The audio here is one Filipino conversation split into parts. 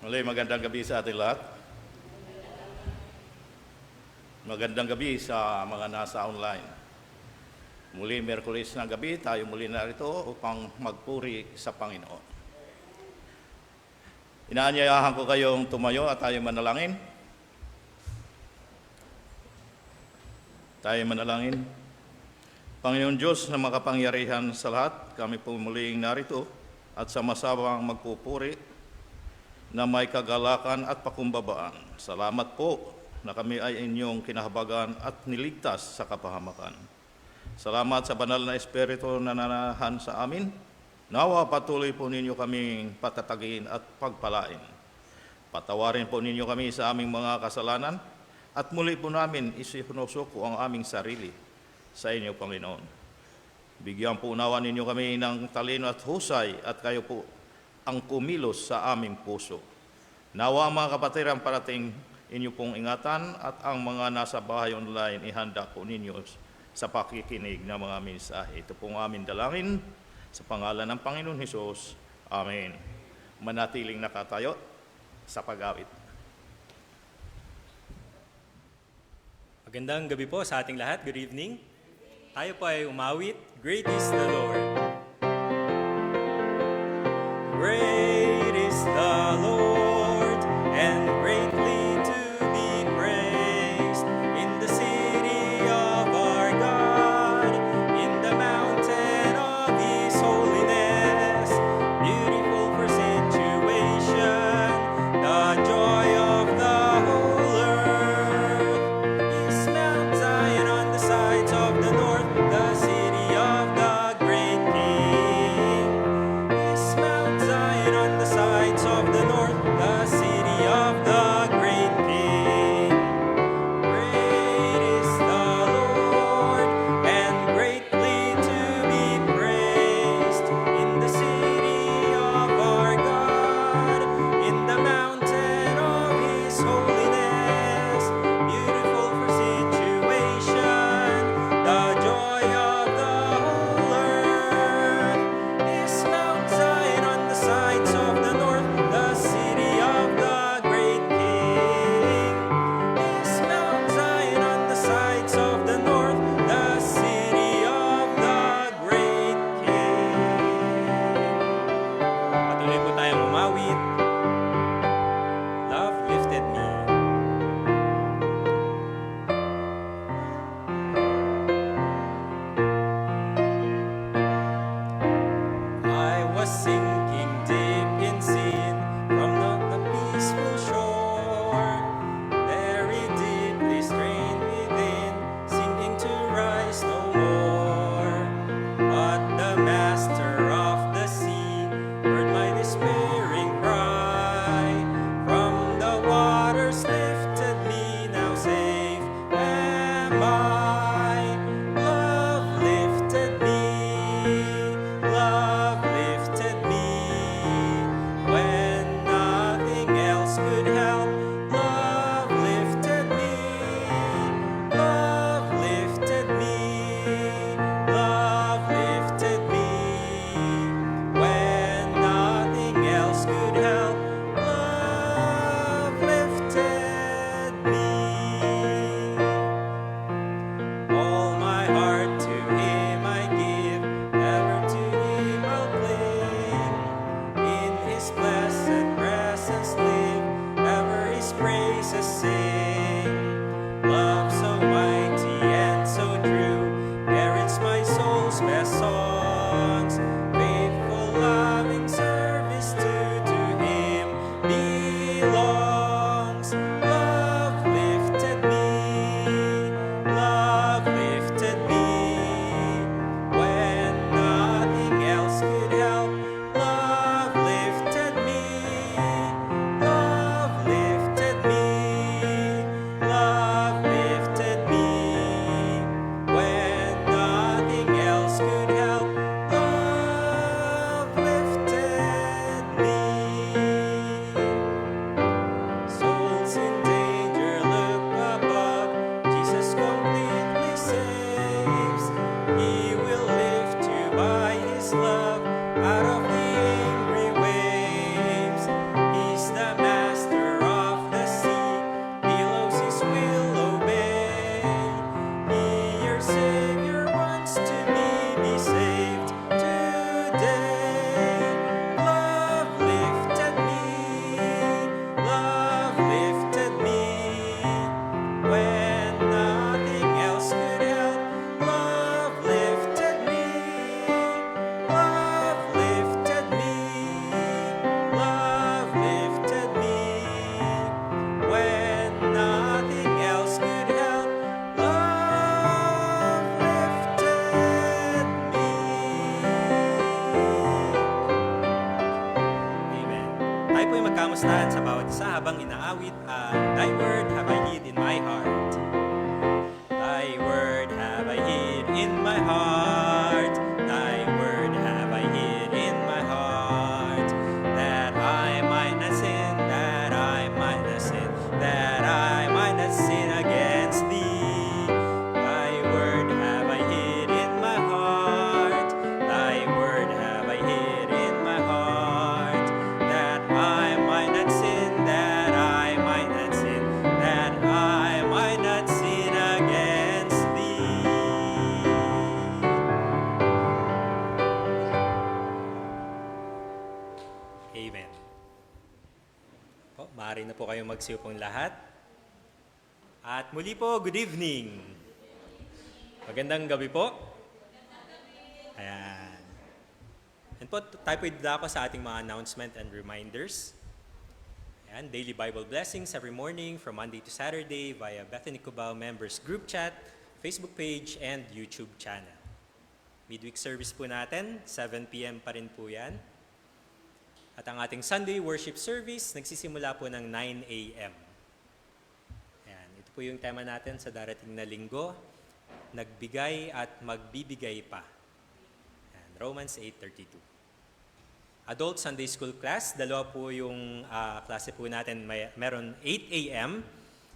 Muli, magandang gabi sa ating lahat. Magandang gabi sa mga nasa online. Muli, Miyerkules ng gabi, tayo muli narito upang magpuri sa Panginoon. Inaanyayahan ko kayong tumayo at tayo manalangin. Tayo manalangin. Panginoon Diyos na makapangyarihan sa lahat, kami po muling narito at sama-samang magpupuri na may kagalakan at pakumbabaan. Salamat po na kami ay inyong kinahabagan at niligtas sa kapahamakan. Salamat sa banal na Espiritu na nananahan sa amin. Nawa patuloy po ninyo kaming patatagin at pagpalain. Patawarin po ninyo kami sa aming mga kasalanan at muli po namin isinusuko ang aming sarili sa inyo, Panginoon. Bigyan po unawa ninyo kami ng talino at husay at kayo po ang kumilos sa aming puso. Nawa mga kapatid ang parating inyo pong ingatan at ang mga nasa bahay online ihanda po ninyo sa pakikinig ng mga mensahe. Ito pong aming dalangin sa pangalan ng Panginoon Hesus. Amen. Manatiling nakatayo sa pag-awit. Magandang gabi po sa ating lahat. Good evening. Tayo po ay umawit. Great is the Lord. Great is the Lord, and greatly to be praised in the city of our God, in the mountain of His holiness, beautiful for situation, the joy of the whole earth is Mount Zion on the sides of the north, the city of the great King. Is Mount Zion on the sides of the north, the city of the great King. Great is the Lord, and greatly to be praised in the city of our God, in the mountain of His holiness, beautiful for situation, the joy of the whole earth is Mount Zion on the sides of the north, the city of the great King. Is Mount Zion on the sides of the north, the city of the great King. Patuloy po tayong umawit. Love lifted me. I was sinking deep in sin from the peaceful shore, very deeply strained within, sinking to rise no more. But the master of the sea heard my despairing cry. From the waters lifted me, now safe am I. Love lifted me. Love lifted me when nothing else could help. Love lifted me. Love lifted me. Love lifted me when nothing else could help. Love lifted me. All my heart to Him I give, ever to Him I'll cling. In His blessed presence live, ever His praises sing. Love so mighty and so true, parents my soul's best songs. Faithful loving service to Him belongs. Love lifted me. Love lifted me when nothing else could help. Love lifted me. Love lifted me. Love lifted me when nothing else could help. Love lifted me. Souls in danger look above, Jesus completely saves. He will lift you by His love out of the angry waves. He's the man magkamustahan sa bawat isa habang inaawit ang Thy Word have I hid in my heart. Thy Word have I hid in my heart. Thy Word have I hid in my heart. That I might not sin, that I might not sin, that I might not sin against Thee. Thy Word have I hid in my heart. Thy Word have I hid in my heart. That I might not sin, that I might not sin, that I might not sin against Thee. Amen. Po, maaari na po kayong magsiupong lahat. At muli po, good evening. Magandang gabi po. Ayan. And po, tayo po idako sa ating mga announcement and reminders. Ayan, daily Bible blessings every morning from Monday to Saturday via Bethany Cubao members group chat, Facebook page, and YouTube channel. Midweek service po natin, 7 p.m. pa rin po yan. At ang ating Sunday worship service, nagsisimula po ng 9 a.m. Ayan, ito po yung tema natin sa darating na linggo, nagbigay at magbibigay pa. Ayan, Romans 8:32. Adult Sunday School class, dalawa po yung klase po natin, meron 8 a.m.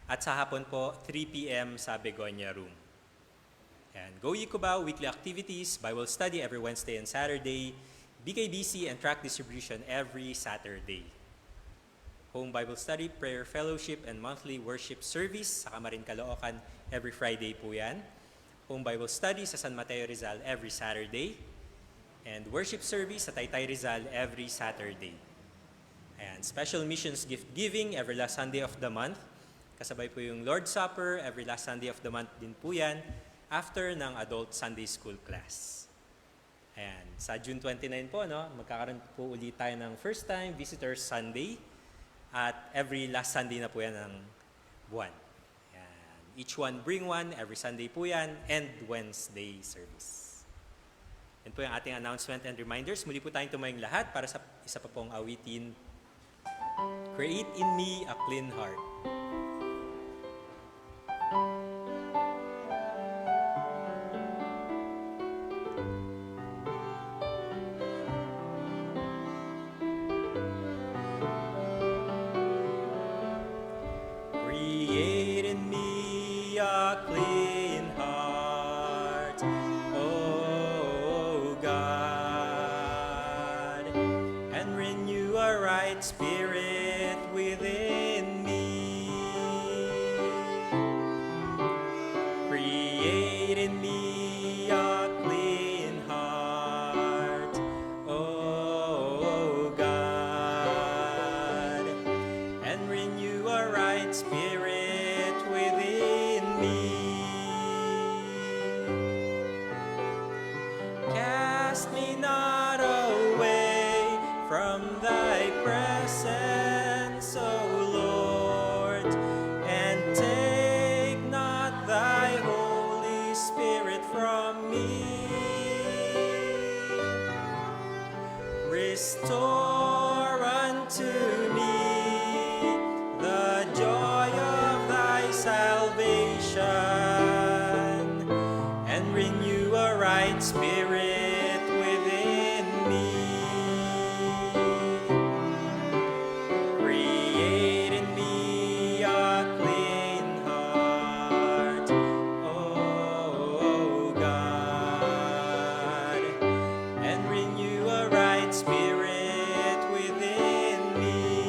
at sa hapon po 3 p.m. sa Begonia Room. Ayan, Go Ye Cubao, weekly activities, Bible study every Wednesday and Saturday, BKBC and tract distribution every Saturday. Home Bible study, prayer fellowship, and monthly worship service sa Kamarin Caloocan every Friday po yan. Home Bible study sa San Mateo Rizal every Saturday. And worship service sa Taytay Rizal every Saturday. And special missions gift giving every last Sunday of the month. Kasabay po yung Lord's Supper every last Sunday of the month din po yan after ng adult Sunday school class. Ayan, sa June 29 po, no, magkakaroon po ulit tayo ng first time Visitors Sunday at every last Sunday na po yan ng buwan. Ayan, each one bring one, every Sunday po yan, and Wednesday service. Yan po yung ating announcement and reminders. Muli po tayong tumayong lahat para sa isa pa pong awitin, Create in Me a Clean Heart. Create in me a clean heart, O God, and renew a right spirit within me. Create in me a clean heart, O God, and renew a right spirit within me. Cast me not away from thy presence, O Lord, and take not thy Holy Spirit from me. Restore unto me the joy of thy salvation, and renew a right spirit within me. Create in me a clean heart, O God, and renew a right spirit within me.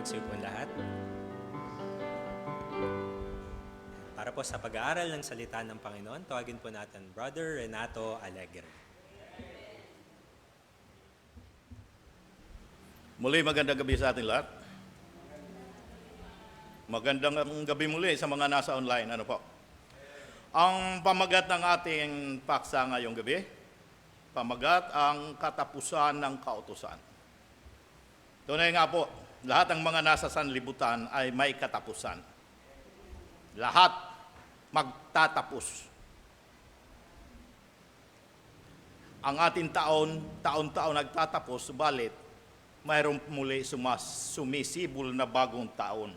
magsipon lahat. Para po sa pag-aaral ng salita ng Panginoon, tawagin po natin Brother Renato Alegre. Muli, magandang gabi sa ating lahat. Magandang gabi muli sa mga nasa online. Ano po? Ang pamagat ng ating paksa ngayong gabi, pamagat ang katapusan ng kautusan. Tunay nga po, lahat ng mga nasa sanlibutan ay may katapusan. Lahat magtatapos. Ang ating taon-taon nagtatapos, subalit mayroong muli sumisibol na bagong taon.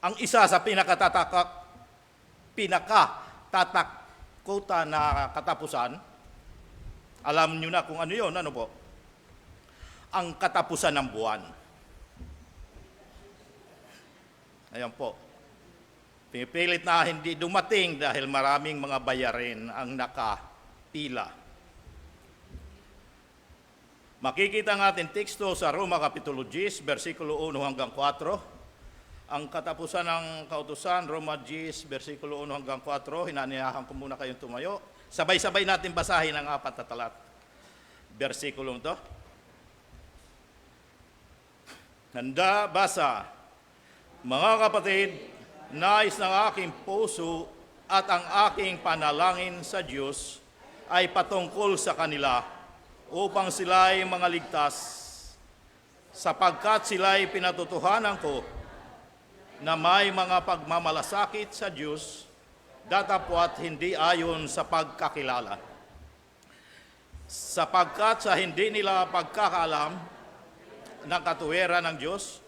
Ang isa sa pinakatatakutan na katapusan, alam nyo na kung ano yun, ano po? Ang katapusan ng buwan. Ayan po. Pinipilit na hindi dumating dahil maraming mga bayarin ang nakapila. Makikita ng ating teksto sa Roma Kapitulo 10, versikulo 1 hanggang 4. Ang katapusan ng kautusan, Roma 10, versikulo 1 hanggang 4. Hinaniyahan ko muna kayong tumayo. Sabay-sabay natin basahin ang 4 na talat. Versikulong to. Handa, basa. Mga kapatid, nais ng aking puso at ang aking panalangin sa Diyos ay patungkol sa kanila upang sila ay mga ligtas, sapagkat sila ay pinatutuhanan ko na may mga pagmamalasakit sa Diyos, datapwat hindi ayon sa pagkakilala. Sapagkat sa hindi nila pagkakaalam ng katuwiran ng Diyos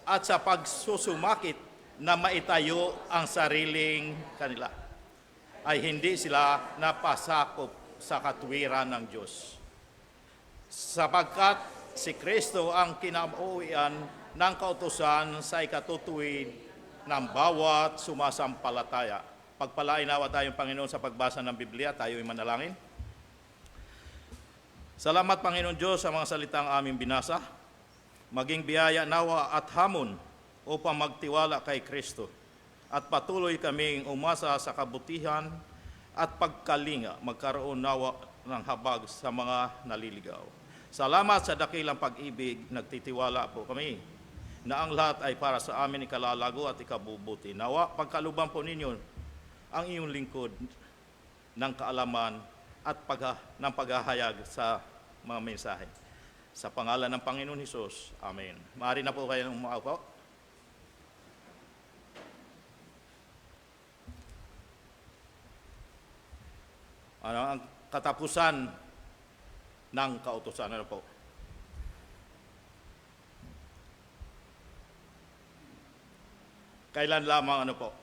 at sa pagsusumakit na maitayo ang sariling kanila, ay hindi sila napasakop sa katuwiran ng Diyos. Sapagkat si Kristo ang kinauwian ng kautusan sa ikatutuwid ng bawat sumasampalataya. Pagpalain nawa tayong Panginoon sa pagbasa ng Biblia, tayo'y manalangin. Salamat Panginoon Diyos sa mga salitang aming binasa. Maging biyaya nawa at hamon upang magtiwala kay Kristo at patuloy kaming umasa sa kabutihan at pagkalinga, magkaroon nawa ng habag sa mga naliligaw. Salamat sa dakilang pag-ibig, nagtitiwala po kami na ang lahat ay para sa amin ikalalago at ikabubuti. Nawa, pagkaluban po ninyo ang iyong lingkod ng kaalaman at ng paghahayag sa mga mensahe. Sa pangalan ng Panginoon Hesus, Amen. Maaari na po kayong umaupo. Ano ang katapusan ng kautusan? Ano po? Kailan lamang ano po?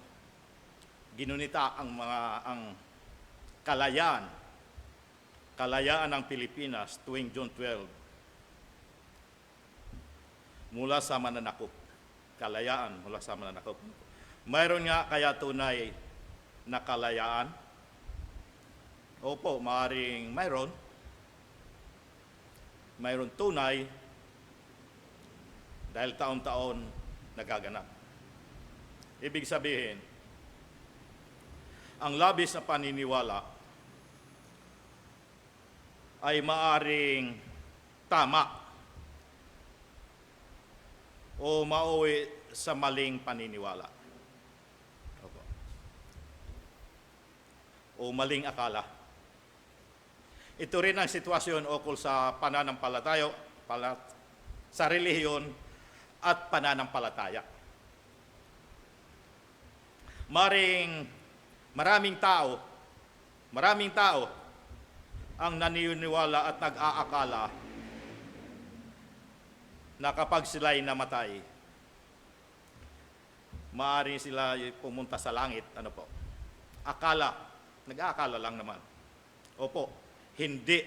Ginunita ang kalayaan ng Pilipinas tuwing June 12 mula sa mananakop. Kalayaan mula sa mananakop. Mayroon nga kaya tunay na kalayaan? Opo, maaaring mayroon. Mayroon tunay dahil taon-taon nagaganap. Ibig sabihin, ang labis na paniniwala ay maaaring tama o mauwi sa maling paniniwala. Opo. O maling akala. Ito rin ang sitwasyon ukol sa pananampalataya, sa relihiyon at pananampalataya. Maraming tao ang naniniwala at nag-aakala na kapag sila'y namatay, maaari sila pumunta sa langit. Ano po? Nag-aakala lang naman. Opo, hindi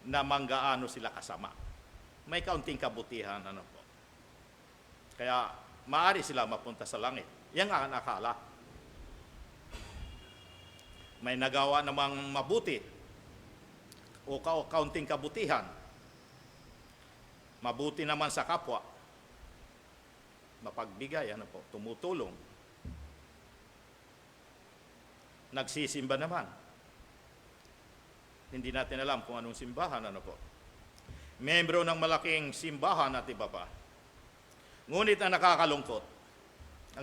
na manggaano sila kasama. May kaunting kabutihan. Ano po? Kaya maaari sila mapunta sa langit. Yan ang akala. May nagawa namang mabuti o kaunting kabutihan. Mabuti naman sa kapwa. mapagbigay, tumutulong. Nagsisimba naman. Hindi natin alam kung anong simbahan, Membro ng malaking simbahan at iba pa. Ngunit ang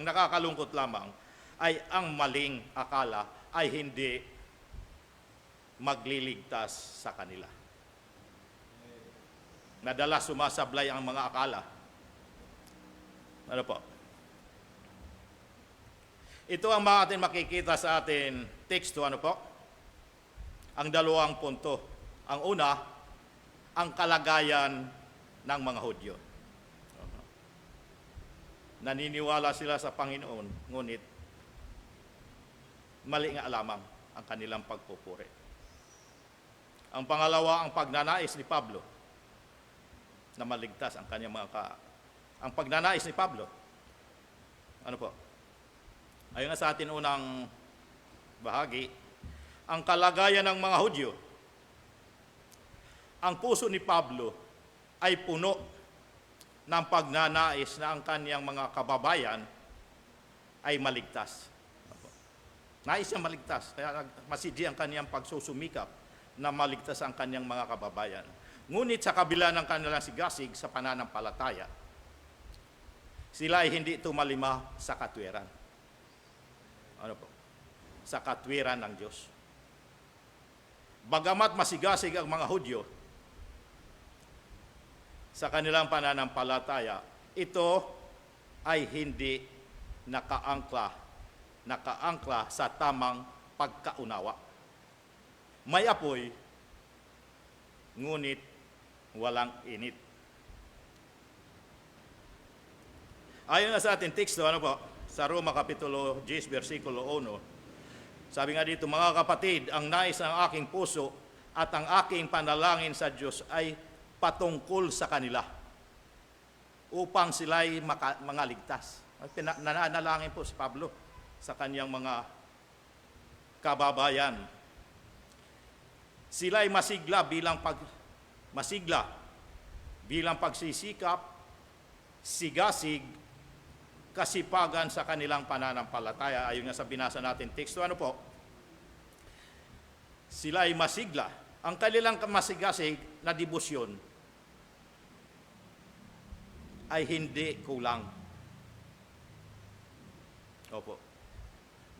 nakakalungkot lamang ay ang maling akala ay hindi magliligtas sa kanila. Madalas sumasablay ang mga akala. Ito ang atin makikita sa atin teksto, ang dalawang punto. Ang una, ang kalagayan ng mga Hudyo. Naniniwala sila sa Panginoon, ngunit mali nga lamang ang kanilang pagpupuri. Ang pangalawa, ang pagnanais ni Pablo na maligtas ang kanyang ang pagnanais ni Pablo. Ayon nga sa atin unang bahagi, ang kalagayan ng mga Hudyo. Ang puso ni Pablo ay puno ng pagnanais na ang kanyang mga kababayan ay maligtas. Nais niya maligtas, kaya masidi ang kanyang pagsusumikap na maligtas ang kanyang mga kababayan. Ngunit sa kabila ng kanilang sigasig sa pananampalataya, sila ay hindi tumalima sa katwiran. Sa katwiran ng Diyos. Bagamat masigasig ang mga Hudyo sa kanilang pananampalataya, ito ay hindi nakaangkla sa tamang pagkaunawa. May apoy, ngunit walang init. Ayon na sa ating teksto, sa Roma Kapitulo 10, versikulo 1, sabi nga dito, mga kapatid, ang nais ng aking puso at ang aking panalangin sa Diyos ay patungkol sa kanila upang sila'y mga ligtas. Nananalangin po si Pablo sa kanyang mga kababayan. Sila'y masigla bilang pagsisikap, sigasig, kasipagan sa kanilang pananampalataya. Ayon nga sa binasa natin teksto, sila ay masigla. Ang kanilang masigasig na debosyon ay hindi kulang.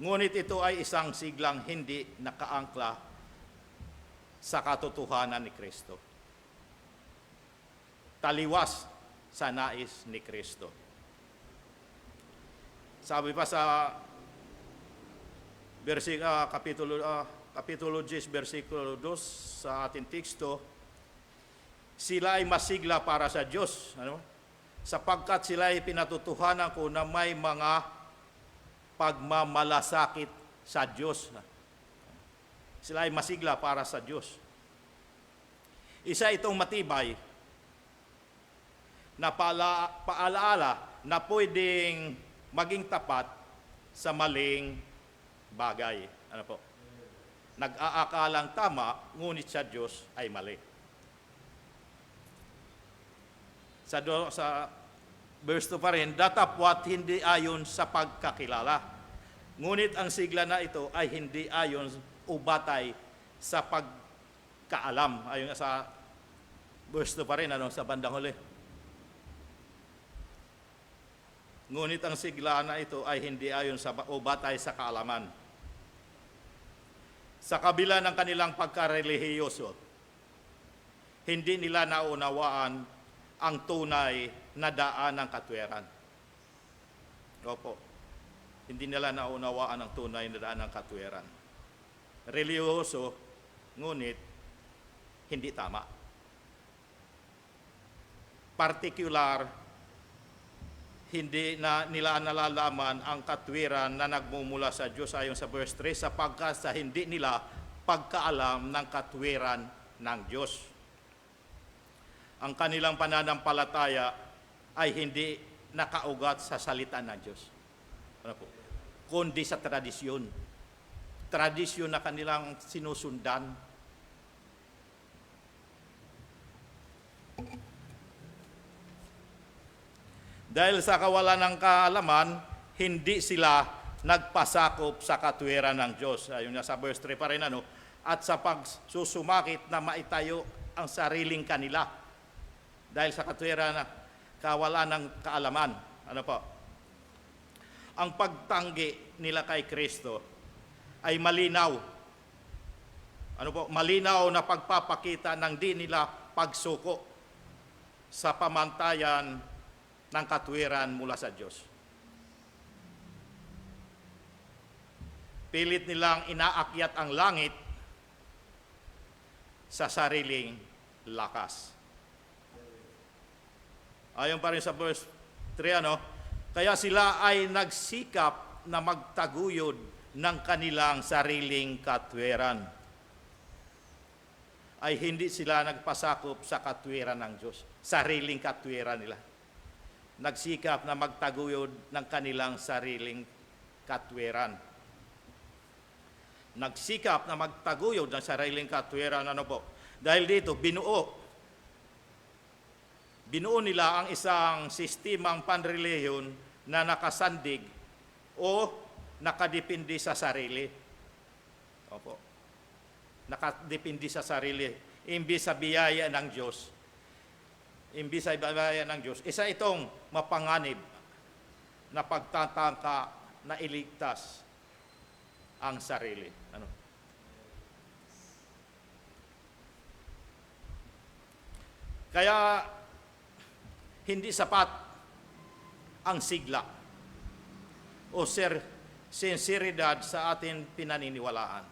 Ngunit ito ay isang siglang hindi nakaangkla sa katotohanan ni Kristo. Taliwas sa nais ni Kristo. Sabi pa sa Kapitulo 10, versikulo 2 sa ating teksto, sila ay masigla para sa Diyos, sapagkat sila ay pinatutuhanan ko na may mga pagmamalasakit sa Diyos. Sila ay masigla para sa Diyos. Isa itong matibay na paalaala na pwedeng maging tapat sa maling bagay. Nag-aakalang tama, ngunit sa Diyos ay mali. Sa verse 2 pa rin, datapwat hindi ayon sa pagkakilala. Ngunit ang sigla na ito ay hindi ayon o batay sa pagkaalam. Ayon sa verse 2 pa rin, sa bandang huli. Ngunit ang sigla na ito ay hindi ayon sa o batay sa kaalaman. Sa kabila ng kanilang pagkarelihiyoso, hindi nila naunawaan ang tunay na daan ng katwiran. Hindi nila naunawaan ang tunay na daan ng katwiran. Relihiyoso, ngunit hindi tama. Partikular, hindi na nila nalalaman ang katwiran na nagmumula sa Diyos ayon sa verse 3 sapagkat sa hindi nila pagkaalam ng katwiran ng Diyos. Ang kanilang pananampalataya ay hindi nakaugat sa salita ng Diyos, kundi sa tradisyon. Tradisyon na kanilang sinusundan. Dahil sa kawalan ng kaalaman, hindi sila nagpasakop sa katwiran ng Diyos. Ayun nga sa verse 3 pa rin, ano? At sa pagsusumakit na maitayo ang sariling kanila. Dahil sa katwiran na kawalan ng kaalaman. Ano po? Ang pagtanggi nila kay Kristo ay malinaw. Ano po? Malinaw na pagpapakita ng di nila pagsuko sa pamantayan ng katwiran mula sa Diyos. Pilit nilang inaakyat ang langit sa sariling lakas. Ayon pa rin sa verse 3, ano? Kaya sila ay nagsikap na magtaguyod ng kanilang sariling katwiran. Ay hindi sila nagpasakop sa katwiran ng Diyos. Sariling katwiran nila. Nagsikap na magtaguyod ng kanilang sariling katwiran. Nagsikap na magtaguyod ng sariling katwiran. Ano po? Dahil dito, binuo nila ang isang sistemang panrelihiyon na nakasandig o nakadepende sa sarili. Opo. Nakadepende sa sarili. Imbis sa biyaya ng Diyos. Imbis sa biyaya ng Diyos. Isa itong mapanganib na pagtatangka na iligtas ang sarili. Ano? Kaya hindi sapat ang sigla o sinseridad sa ating pinaniniwalaan.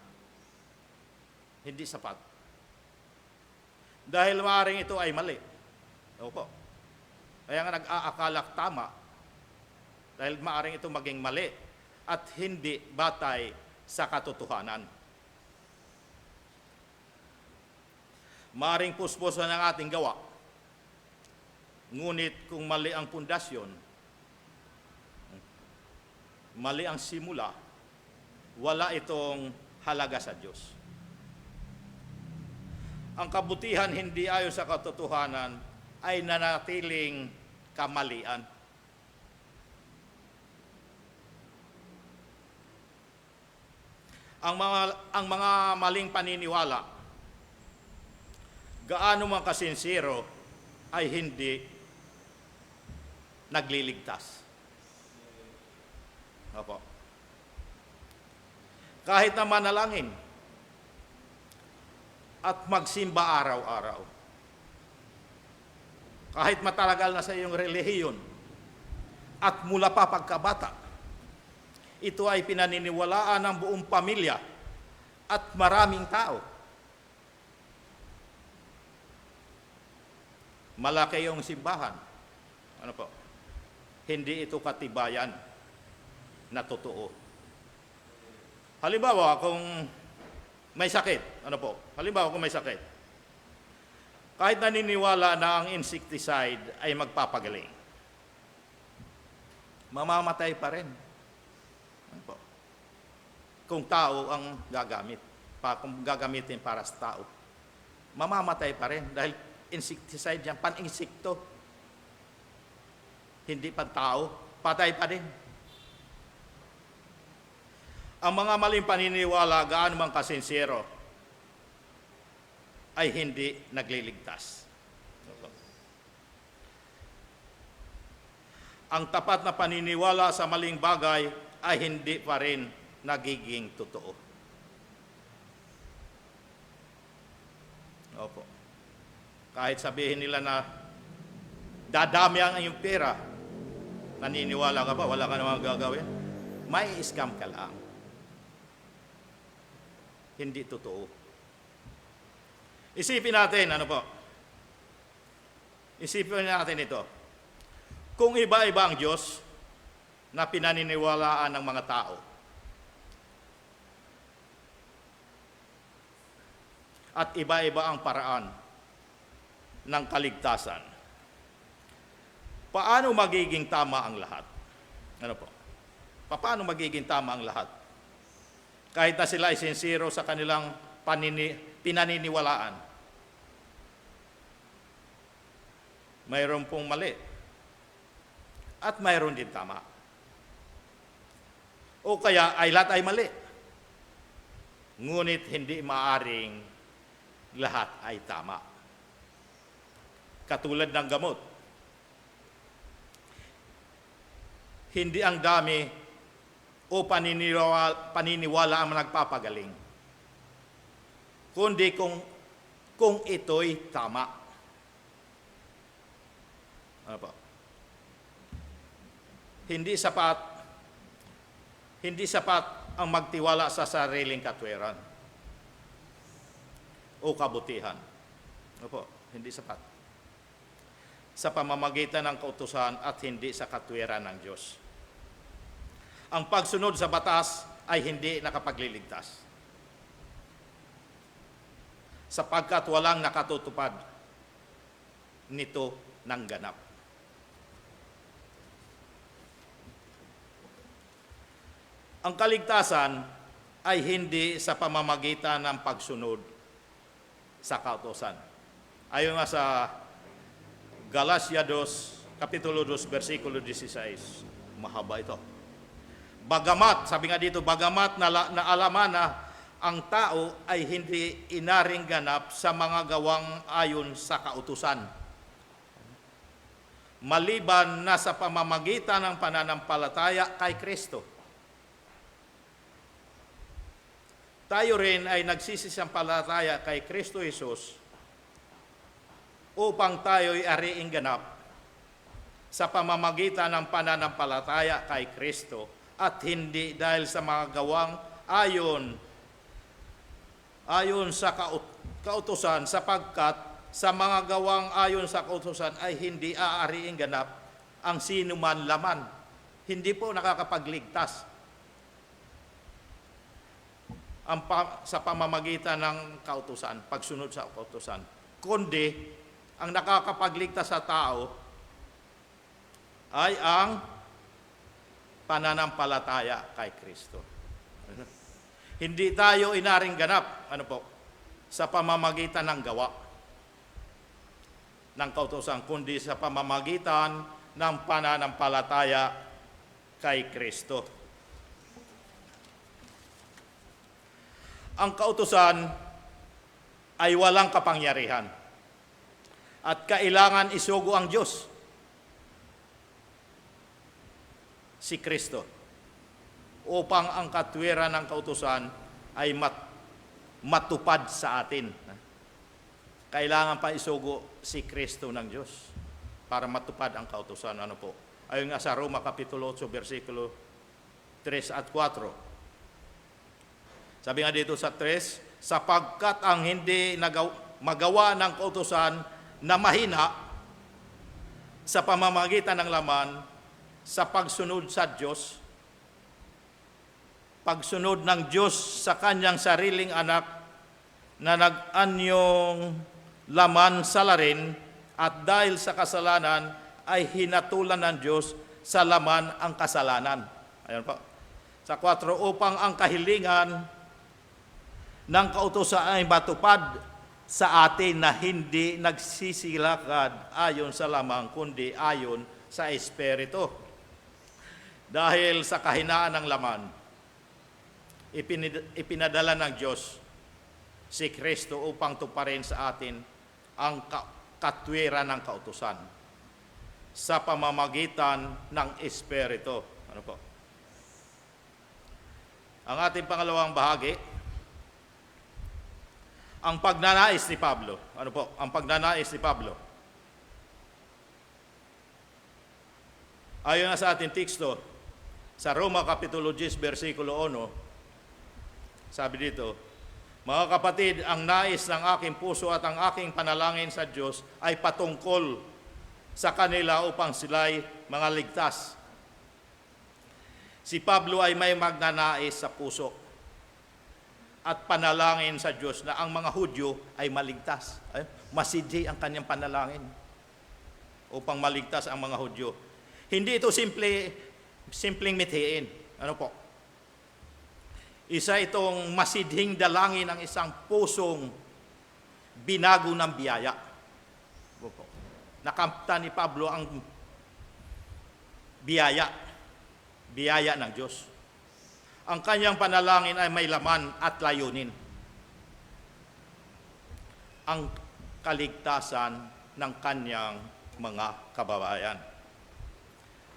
Hindi sapat. Dahil maaaring ito ay mali. Opo. Kaya nga nag-aakalak tama. Dahil maaaring ito maging mali at hindi batay sa katotohanan. Maaaring puspusan ang ating gawa. Ngunit kung mali ang pundasyon, mali ang simula, wala itong halaga sa Diyos. Ang kabutihan hindi ayon sa katotohanan ay nanatiling kamalian. Ang mga maling paniniwala, gaano man kasinsero, ay hindi nagliligtas. Opo. Kahit na manalangin at magsimba araw-araw, kahit matalagal na sa iyong relihiyon at mula pa pagkabata, ito ay pinaniniwalaan ng buong pamilya at maraming tao. Malaki yung simbahan. Ano po? Hindi ito katibayan na totoo. Halimbawa, kung may sakit, ano po? Halimbawa, kung may sakit, kahit naniniwala na ang insecticide ay magpapagaling, mamamatay pa rin. Ano po? Kung tao ang gagamit, kung gagamitin para sa tao, mamamatay pa rin dahil insecticide yan, pan-insekto. Hindi pan tao, patay pa din. Ang mga maling paniniwala, gaano man kasinsero, ay hindi nagliligtas. Ang tapat na paniniwala sa maling bagay ay hindi pa rin nagiging totoo. Opo. Kahit sabihin nila na dadami ang iyong pera, naniniwala ka ba? Wala ka namang gagawin? May scam ka lang. Hindi totoo. Isipin natin, ano po? Isipin natin ito. Kung iba-iba ang Diyos na pinaniniwalaan ng mga tao, at iba-iba ang paraan ng kaligtasan, paano magiging tama ang lahat? Ano po? Paano magiging tama ang lahat? Kahit na sila ay sincero sa kanilang pinaniniwalaan, mayroon pong mali. at mayroon din tama. O kaya ay lahat ay mali. Ngunit hindi maaring lahat ay tama. Katulad ng gamot. Hindi ang dami o paniniwala ang nagpapagaling, kundi kung ito'y tama. Ano po? Hindi sapat ang magtiwala sa sariling katwiran o kabutihan. Ano po? Hindi sapat. Sa pamamagitan ng kautusan at hindi sa katwiran ng Diyos. Ang pagsunod sa batas ay hindi nakapagliligtas, sapagkat walang nakatutupad nito ng ganap. Ang kaligtasan ay hindi sa pamamagitan ng pagsunod sa kautusan. Ayon nga sa Galatia 2, Kapitulo 2, versikulo 16. Mahaba ito. Bagamat, sabi nga dito, bagamat naalaman na ang tao ay hindi inaring ganap sa mga gawang ayon sa kautusan, maliban na sa pamamagitan ng pananampalataya kay Kristo. Tayo rin ay nagsisisampalataya kay Kristo Jesus upang tayo'y ariing ganap sa pamamagitan ng pananampalataya kay Kristo at hindi dahil sa mga gawang ayon sa kautusan, sapagkat sa mga gawang ayon sa kautusan ay hindi aariing ganap ang sinuman laman. Hindi po nakakapagligtas sa pamamagitan ng kautusan, pagsunod sa kautusan. Kundi, ang nakakapagligtas sa tao ay ang pananampalataya kay Kristo. Hindi tayo inaring ganap, sa pamamagitan ng gawa ng kautusan, kundi sa pamamagitan ng pananampalataya kay Kristo. Ang kautusan ay walang kapangyarihan at kailangan isugo ang Diyos, si Kristo, upang ang katwiran ng kautusan ay matupad sa atin. Kailangan pa isugo si Kristo ng Diyos para matupad ang kautusan. Ayon nga sa Roma Kapitulo 8, versikulo 3 at 4. Sabi nga dito sa 3, sapagkat ang hindi magawa ng kautusan na mahina sa pamamagitan ng laman sa pagsunod sa Diyos, pagsunod ng Diyos sa kanyang sariling anak na nag-anyong laman sa larin, at dahil sa kasalanan ay hinatulan ng Diyos sa laman ang kasalanan. Ayan po. Sa 4, upang ang kahilingan ng kautusan ay matupad sa atin na hindi nagsisilakad ayon sa lamang, kundi ayon sa Espiritu. Dahil sa kahinaan ng laman, ipinadala ng Diyos si Kristo upang tuparin sa atin ang katwiran ng kautusan sa pamamagitan ng Espiritu. Ang ating pangalawang bahagi, ang pagnanais ni Pablo. Ang pagnanais ni Pablo. Ayon na sa ating teksto, sa Roma Kapitulo 10, versikulo 1, sabi dito, mga kapatid, ang nais ng aking puso at ang aking panalangin sa Diyos ay patungkol sa kanila upang sila'y mga ligtas. Si Pablo ay may magnanais sa puso at panalangin sa Diyos na ang mga Hudyo ay maligtas. Masidhi ang kanyang panalangin upang maligtas ang mga Hudyo. Hindi ito simpleng mithiin. Isa itong masidhing dalangin ng isang pusong binago ng biyaya. Nakamta ni Pablo ang biyaya. Biyaya ng Diyos. Ang kanyang panalangin ay may laman at layunin. Ang kaligtasan ng kanyang mga kababayan.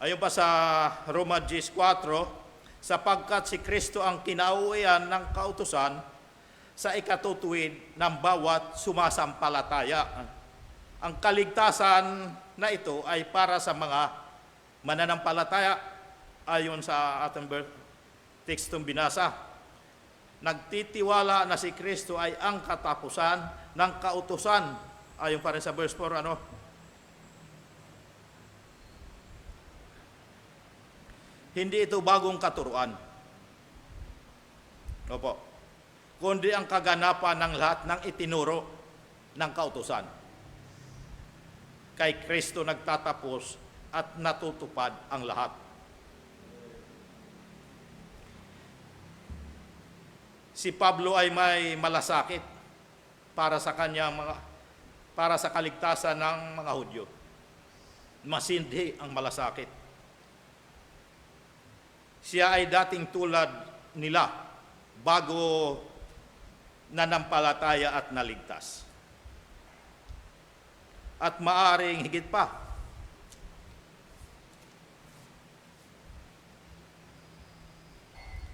Ayon pa sa Roma 10:4, sapagkat si Kristo ang kinauwian ng kautusan sa ikatutuwid ng bawat sumasampalataya. Ang kaligtasan na ito ay para sa mga mananampalataya ayon sa ating tekstong binasa. Nagtitiwala na si Kristo ay ang katapusan ng kautusan. Ayon pa rin sa verse 4, Hindi ito bagong katuruan. Opo. Kundi ang kaganapan ng lahat ng itinuro ng kautusan. Kay Kristo nagtatapos at natutupad ang lahat. Si Pablo ay may malasakit para sa kaligtasan ng mga Hudyo. Masindi ang malasakit. Siya ay dating tulad nila bago nanampalataya at naligtas. At maaring higit pa.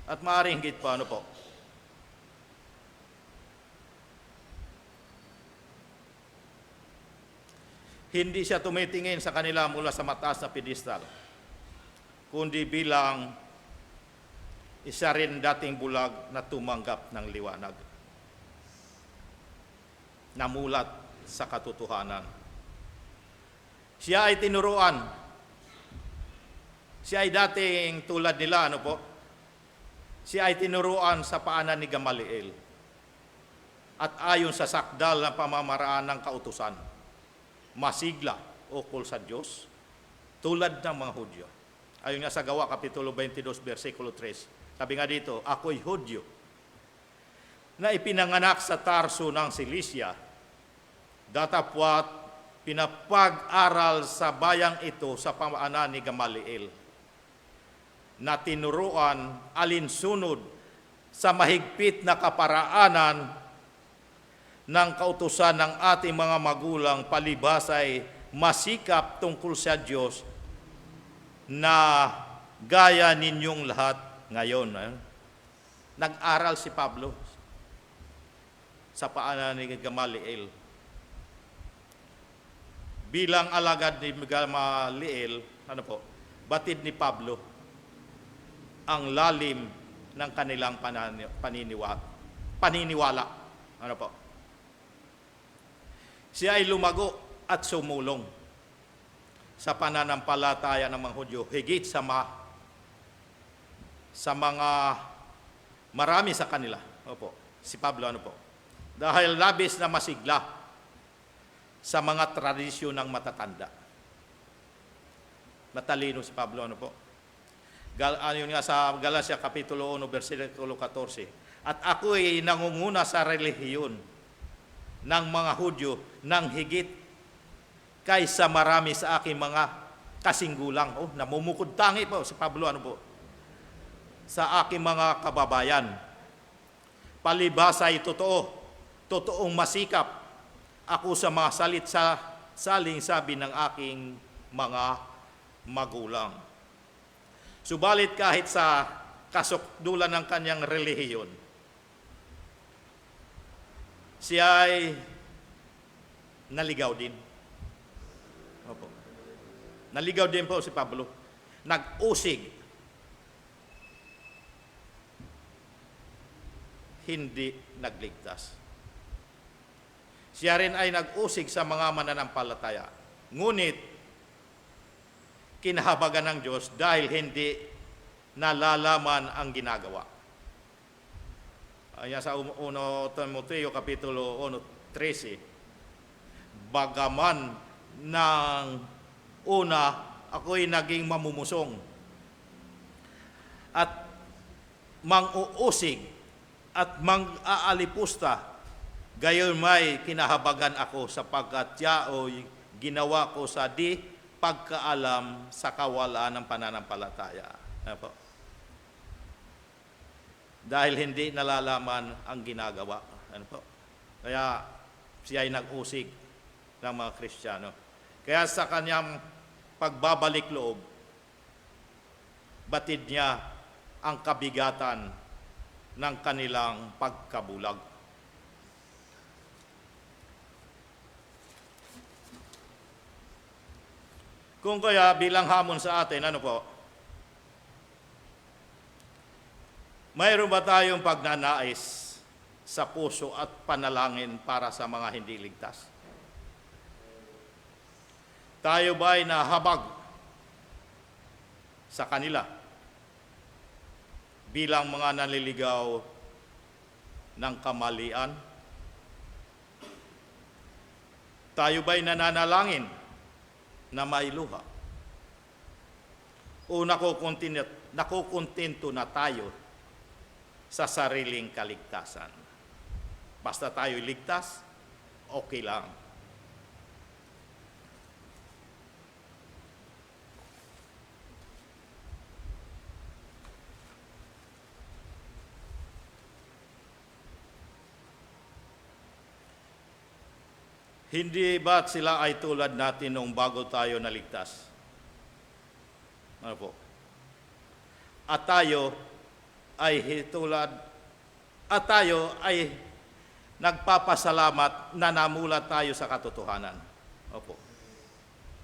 At maaring higit pa, po? Hindi siya tumitingin sa kanila mula sa mataas na pedestal, kundi bilang isa rin dating bulag na tumanggap ng liwanag, namulat sa katotohanan. Siya ay tinuruan. Siya ay dating tulad nila, po? Siya ay tinuruan sa paanan ni Gamaliel at ayon sa sakdal na pamamaraan ng kautusan, masigla ukol sa Diyos, tulad ng mga Hudyo. Ayon nga sa Gawa, Kapitulo 22, versikulo 3. Sabi nga dito, ako'y Hudyo, na ipinanganak sa Tarso ng Cilicia, datapwat pinapag-aral sa bayang ito sa pamaanan ni Gamaliel, na tinuruan alinsunod sa mahigpit na kaparaanan ng kautusan ng ating mga magulang, palibas ay masikap tungkol sa Diyos na gaya ninyong lahat ngayon. Nag-aral si Pablo sa paanan ni Gamaliel. Bilang alagad ni Gamaliel, batid ni Pablo ang lalim ng kanilang paniniwala. Siya ay lumago at sumulong sa pananampalataya ng mga Hudyo, higit sa mga marami sa kanila. Si Pablo, dahil labis na masigla sa mga tradisyon ng matatanda. Matalino si Pablo, Yun nga sa Galacia Kapitulo 1, versikulo 14. At ako ay nangunguna sa relihiyon ng mga Hudyo ng higit kaysa marami sa aking mga kasinggulang. Namumukod tangi po si Pablo, sa aking mga kababayan. Palibas ay totoong masikap ako sa mga saling sabi ng aking mga magulang. Subalit kahit sa kasukdulan ng kanyang relihiyon, siya ay naligaw din. Naligaw din po si Pablo. Nag-usig. Hindi nagligtas. Siya rin ay nag-usig sa mga mananampalataya. Ngunit, kinahabagan ng Diyos dahil hindi nalalaman ang ginagawa. Ayan sa 1 Timoteo Kapitulo 1:13, bagaman ng una ako'y naging mamumusong at mang-uusig at mang-aalipusta, gayon may kinahabagan ako sapagkat yao'y ginawa ko sa di pagkaalam sa kawalaan ng pananampalataya. Ano po? Dahil hindi nalalaman ang ginagawa. Ano po? Kaya siya ay nag-usig ng mga Kristiyano. Kaya sa kanyang pagbabalik loob, batid niya ang kabigatan ng kanilang pagkabulag. Kung kaya bilang hamon sa atin, ano po? Mayroon ba tayong pagnanais sa puso at panalangin para sa mga hindi ligtas? Tayo ba'y nahabag sa kanila bilang mga naliligaw ng kamalian? Tayo ba'y nananalangin na may luha? O nakukontento na tayo sa sariling kaligtasan? Basta tayo ligtas, okay lang. Hindi ba't sila ay tulad natin nung bago tayo naligtas? Ano po? At tayo ay nagpapasalamat na namulat tayo sa katotohanan. Opo.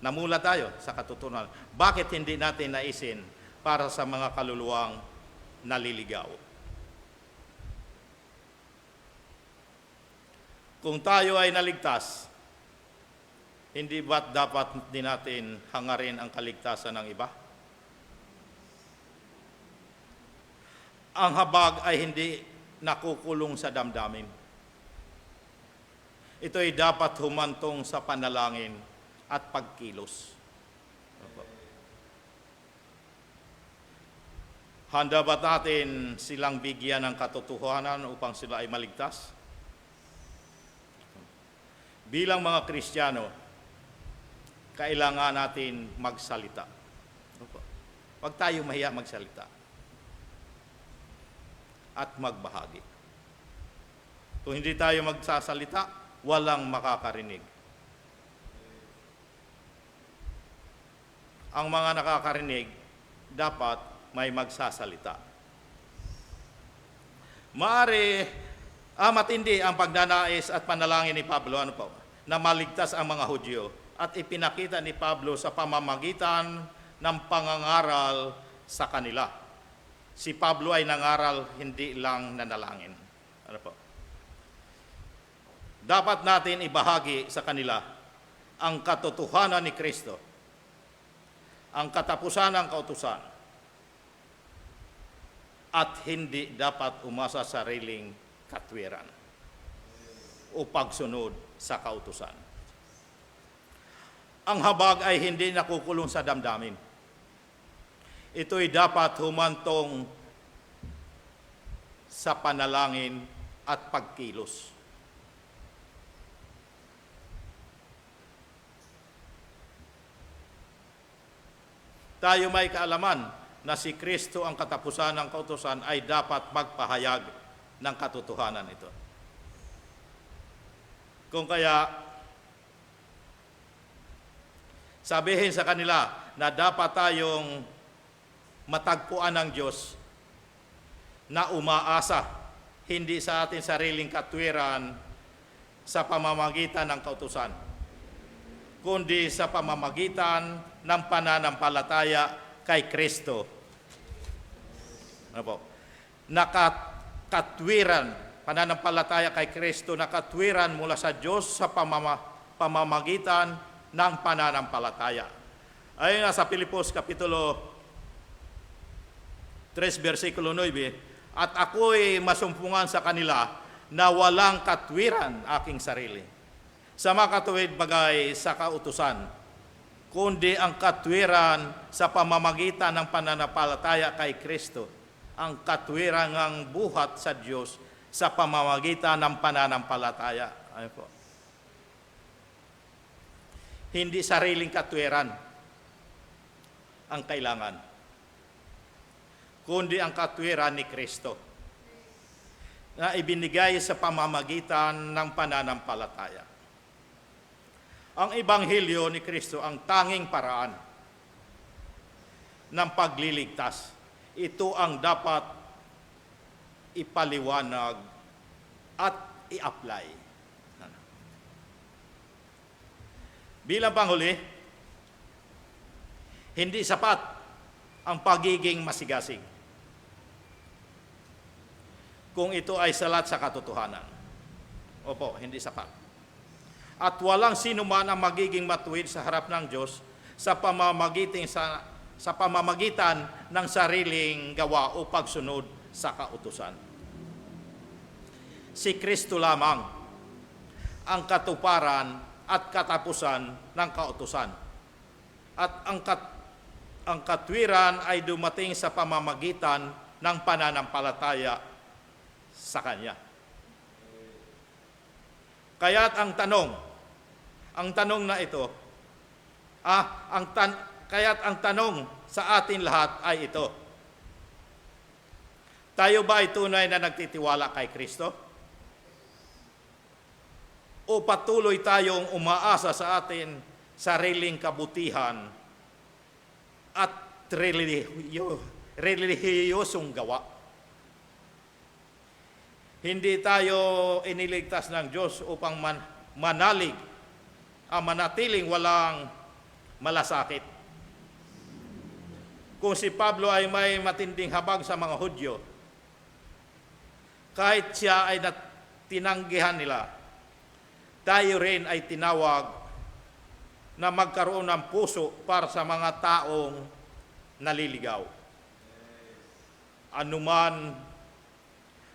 Namulat tayo sa katotohanan. Bakit hindi natin naisin para sa mga kaluluwang naliligaw? Kung tayo ay naligtas, hindi ba't dapat din natin hangarin ang kaligtasan ng iba? Ang habag ay hindi nakukulong sa damdamin. Ito ay dapat humantong sa panalangin at pagkilos. Handa ba natin silang bigyan ng katotohanan upang sila ay maligtas? Bilang mga Kristiyano, kailangan natin magsalita. Huwag tayo mahiya magsalita at magbahagi. Kung hindi tayo magsasalita, walang makakarinig. Ang mga nakakarinig, dapat may magsasalita. Matindi ang pagnanais at panalangin ni Pablo, na maligtas ang mga Hudyo, at ipinakita ni Pablo sa pamamagitan ng pangangaral sa kanila. Si Pablo ay nangaral, hindi lang nanalangin. Dapat natin ibahagi sa kanila ang katotohanan ni Kristo, ang katapusan ng kautusan, at hindi dapat umasa sa sariling katwiran o pagsunod sa kautusan. Ang habag ay hindi nakukulong sa damdamin. Ito'y dapat humantong sa panalangin at pagkilos. Tayo may kaalaman na si Kristo ang katapusan ng kautusan ay dapat magpahayag ng katotohanan ito. Kung kaya, sabihin sa kanila na dapat tayong matagpuan ng Diyos na umaasa, hindi sa ating sariling katwiran sa pamamagitan ng kautusan, kundi sa pamamagitan ng pananampalataya kay Kristo. Nakatwiran, pananampalataya kay Kristo, nakatwiran mula sa Diyos sa pamamagitan ng pananampalataya. Ayon sa Pilipos Kapitulo 3, versikulo 9, at ako'y masumpungan sa kanila na walang katwiran aking sarili, sa makatuwid bagay sa kautusan, kundi ang katwiran sa pamamagitan ng pananampalataya kay Kristo, ang katwiran ng buhat sa Diyos sa pamamagitan ng pananampalataya. Hindi sariling katwiran ang kailangan, kundi ang katwiran ni Kristo na ibinigay sa pamamagitan ng pananampalataya. Ang Ebanghelyo ni Kristo ang tanging paraan ng pagliligtas. Ito ang dapat ipaliwanag at i-apply. Bilang panghuli, hindi sapat ang pagiging masigasig kung ito ay salat sa katotohanan. Opo, hindi sapat. At walang sino man ang magiging matuwid sa harap ng Diyos sa pamamagitan ng sariling gawa o pagsunod sa kautusan. Si Kristo lamang ang katuparan at katapusan ng kautusan. At ang katwiran ay dumating sa pamamagitan ng pananampalataya sa Kanya. Kaya't ang tanong na ito, kaya't ang tanong sa atin lahat ay ito: tayo ba ay tunay na nagtitiwala kay Kristo? O patuloy tayong umaasa sa atin sariling kabutihan at relihiyosong gawa? Hindi tayo iniligtas ng Diyos upang manatiling walang malasakit. Kung si Pablo ay may matinding habag sa mga Hudyo, kahit siya ay tinanggihan nila, tayo rin ay tinawag na magkaroon ng puso para sa mga taong naliligaw. Anuman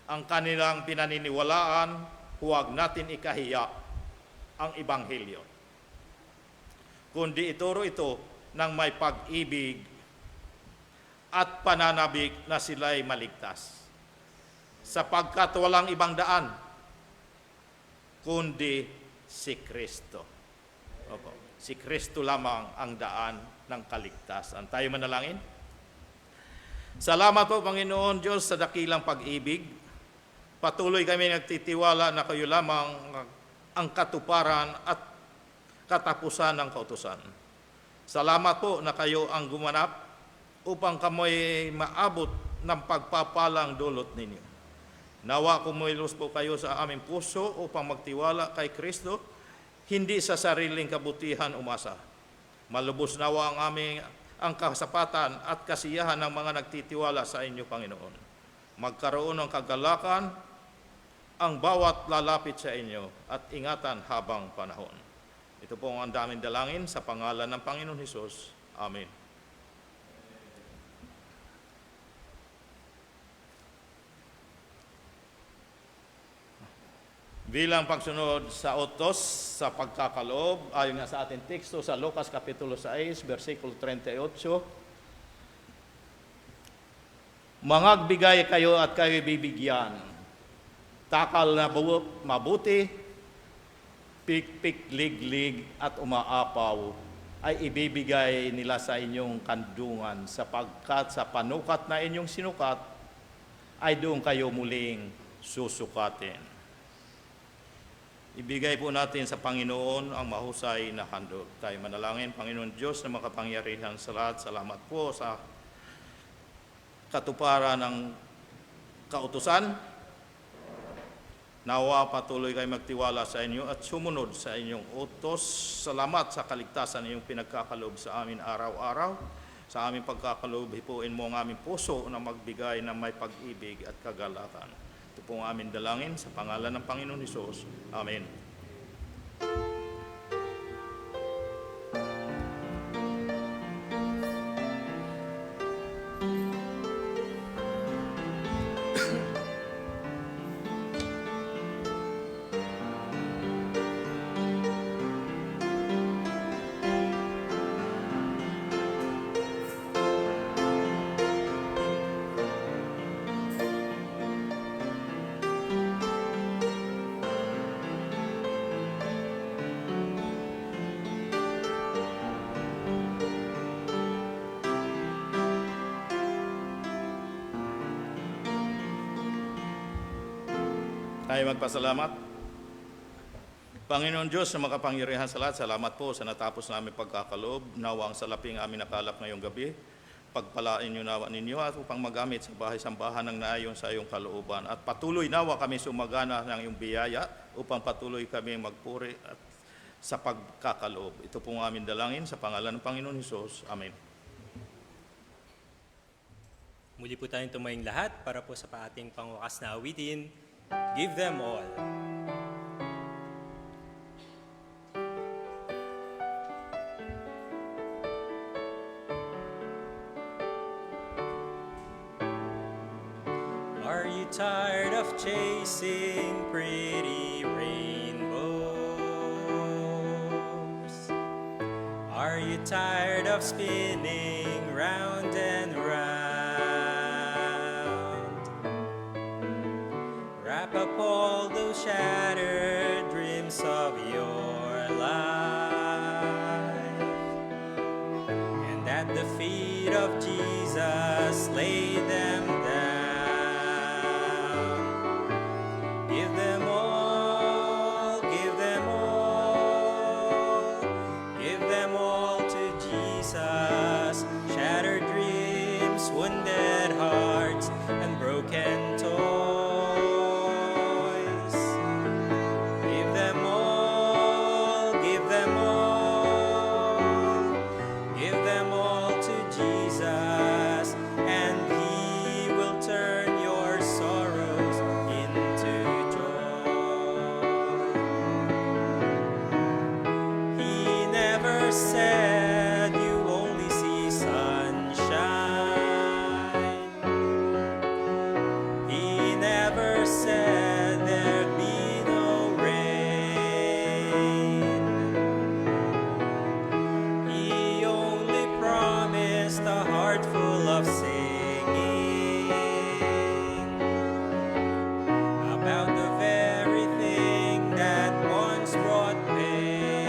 ang kanilang pinaniniwalaan, huwag natin ikahiya ang Ebanghelyo, kundi ituro ito ng may pag-ibig at pananabik na sila'y maligtas, sapagkat walang ibang daan kundi si Kristo. Opo, si Kristo lamang ang daan ng kaligtasan. Tayo manalangin. Salamat po, Panginoon Diyos, sa dakilang pag-ibig. Patuloy kami nagtitiwala na kayo lamang ang katuparan at katapusan ng kautusan. Salamat po na kayo ang gumanap upang kami maabot ng pagpapalang dulot ninyo. Nawa kumilos po kayo sa aming puso upang magtiwala kay Kristo, hindi sa sariling kabutihan umasa. Malubos nawa ang kasapatan at kasiyahan ng mga nagtitiwala sa inyo, Panginoon. Magkaroon ng kagalakan ang bawat lalapit sa inyo at ingatan habang panahon. Ito po ang daming dalangin sa pangalan ng Panginoon Hesus. Amen. Bilang pagsunod sa utos sa pagkakaloob, ayon nga sa ating teksto sa Lucas Kapitulo 6, versikulo 38, mangagbigay kayo at kayo bibigyan. Takal na mabuti, pikpik, liglig at umaapaw ay ibibigay nila sa inyong kandungan, sapagkat sa panukat na inyong sinukat ay doon kayo muling susukatin. Ibigay po natin sa Panginoon ang mahusay na handog. Tayo manalangin. Panginoon Diyos na makapangyarihan sa lahat, salamat po sa katuparan ng kautusan. Nawa patuloy kayo magtiwala sa inyo at sumunod sa inyong utos. Salamat sa kaligtasan inyong pinagkakaloob sa amin araw-araw. Sa aming pagkakaloob, hipuin mo ang aming puso na magbigay ng may pag-ibig at kagalakan. Ito po ang aming dalangin sa pangalan ng Panginoon Hesus. Amen. Tayo magpasalamat. Panginoon Diyos na makapangyarihan sa lahat, salamat po sa natapos namin pagkakaloob. Nawa ang salaping aming nakalap ngayong gabi. Pagpalain niyo nawa ninyo at upang magamit sa bahay-sambahan ng naayon sa iyong kalooban. At patuloy nawa kami sumagana ng iyong biyaya upang patuloy kami magpuri at sa pagkakaloob. Ito pong aming dalangin sa pangalan ng Panginoon Hesus. Amen. Muli po tayong tumayong lahat para po sa ating pangwakas na awitin, Give Them All. Are you tired of chasing pretty rainbows? Are you tired of spinning round and round? Wrap up all those shattered dreams of your life, and at the feet of Jesus lay them down. Give them all, give them all, give them all to Jesus. Shattered dreams, wounded hearts, and broken toys. Give them all, give them all, give them all to Jesus, and He will turn your sorrows into joy. He never said you only see sunshine. He never said there'd be no rain. He only promised a heart full of singing about the very thing that once brought pain.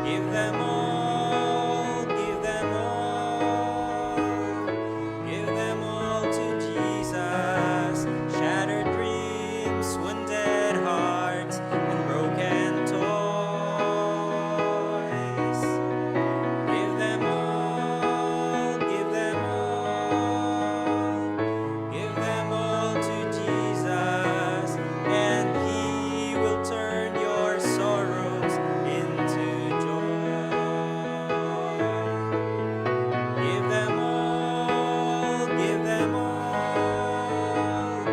Give them all, give them all, give them all to Jesus. Shattered dreams, wounded hearts, and broken toys. Give them all, give them all, give them all to Jesus, and He will turn your sorrows into joy. Give them all, give them all,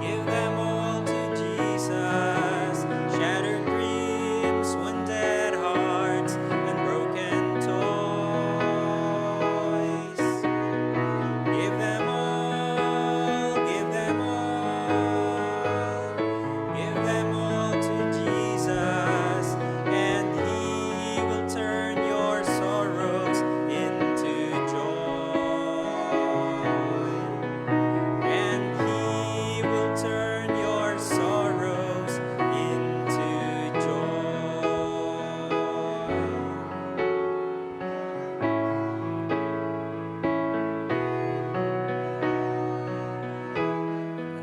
give them all to Jesus. Shattered dreams, wounded hearts, and broken toys. Give them all, give them all, give them all to Jesus, and He will turn your sorrows into joy. And He will turn your sorrows into joy.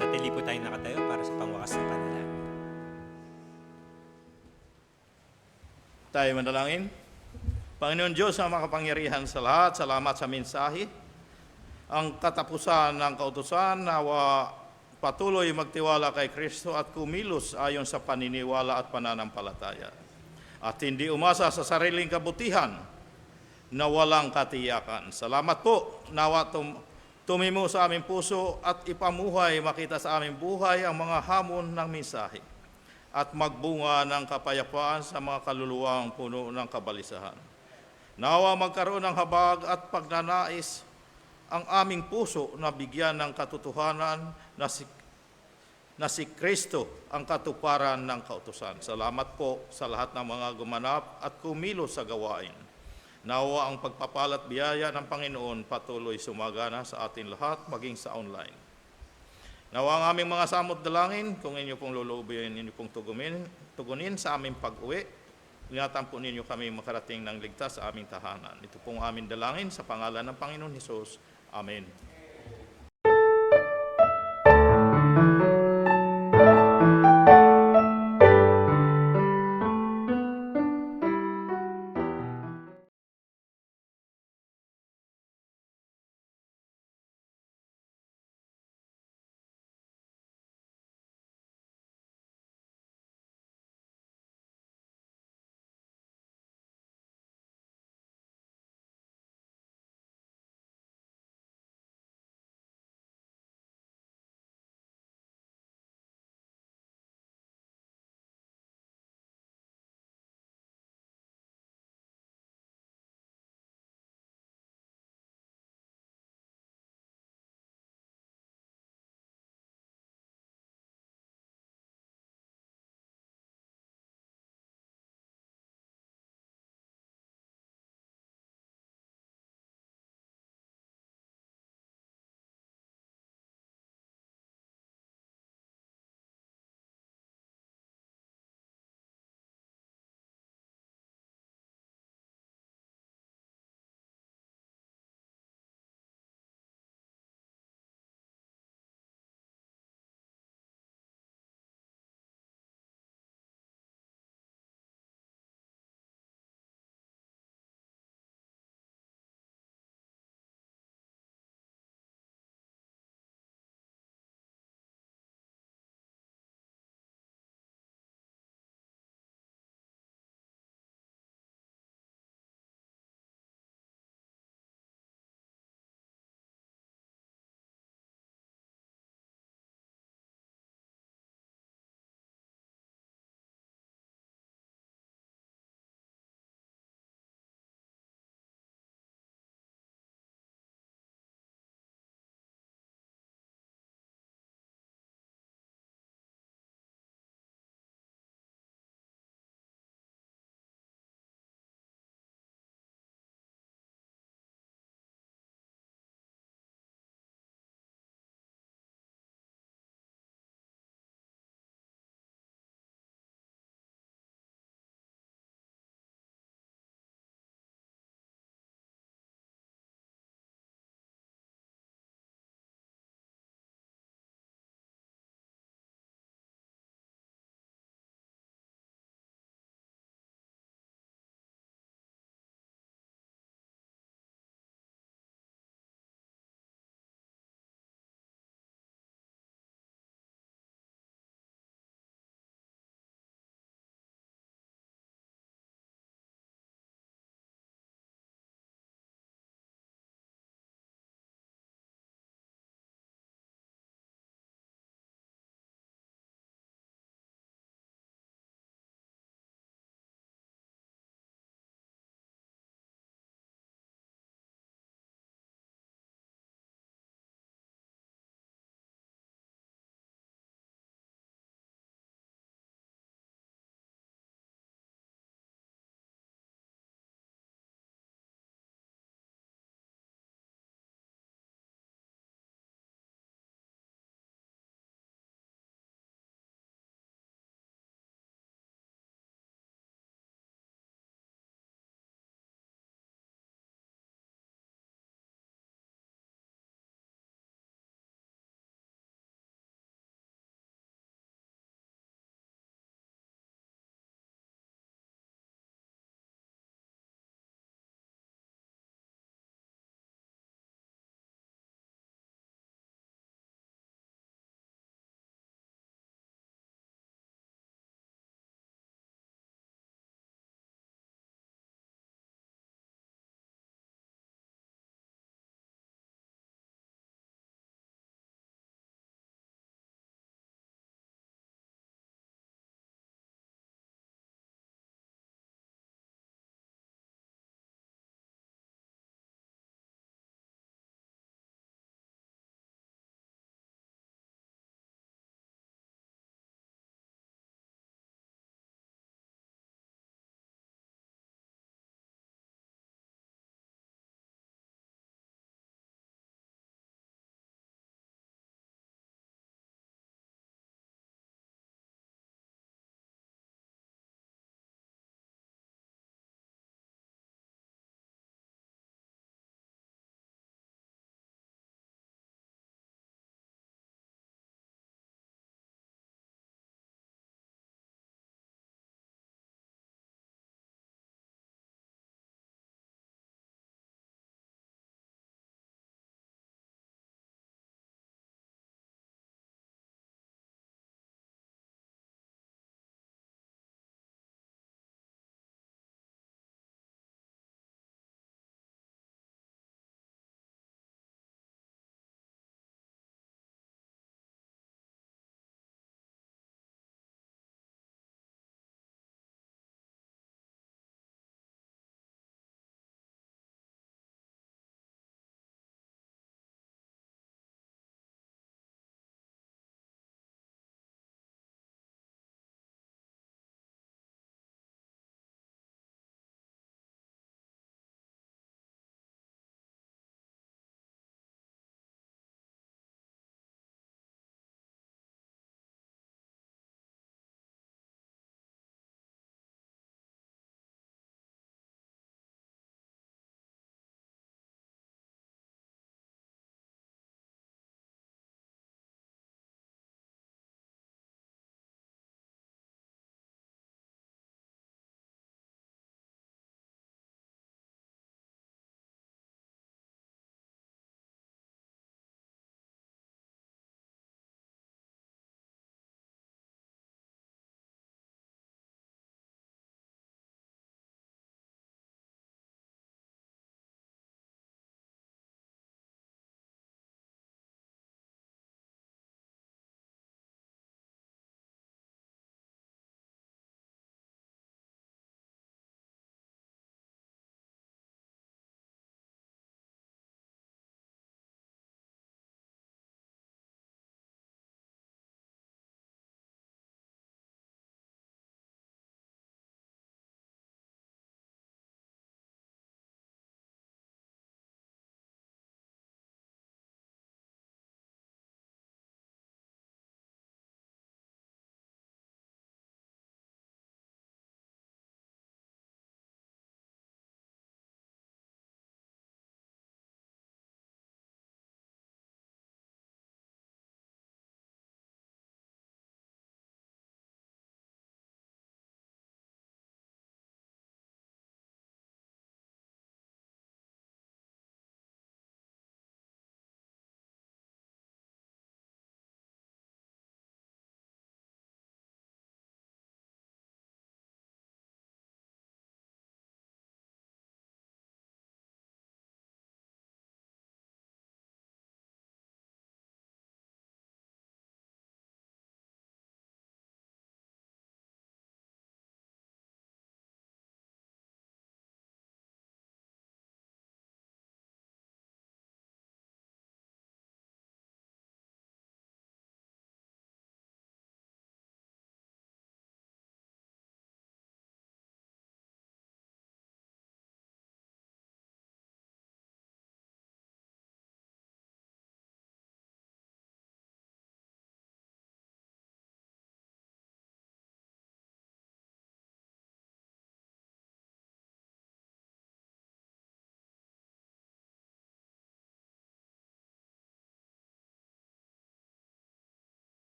Manatili po tayong nakatayo para sa pangwakas na panalangin. Tayo manalangin. Panginoon Diyos na makapangyarihan sa lahat, salamat sa mensahe. Ang katapusan ng kautusan, nawa patuloy magtiwala kay Kristo at kumilos ayon sa paniniwala at pananampalataya. At hindi umasa sa sariling kabutihan na walang katiyakan. Salamat po, nawa tumimo sa aming puso at ipamuhay makita sa aming buhay ang mga hamon ng mensahe at magbunga ng kapayapaan sa mga kaluluwang puno ng kabalisahan. Nawa magkaroon ng habag at pagnanais ang aming puso na bigyan ng katotohanan na si Kristo ang katuparan ng kautusan. Salamat po sa lahat ng mga gumanap at kumilos sa gawain. Nawa ang pagpapalat biyaya ng Panginoon patuloy sumagana sa atin lahat, maging sa online. Nawa ang aming mga samot dalangin, kung inyo pong lulubin, inyo pong tugunin sa aming pag-uwi. Ingatan po ninyo kami makarating ng ligtas sa aming tahanan. Ito pong aming dalangin sa pangalan ng Panginoon Hesus. Amen.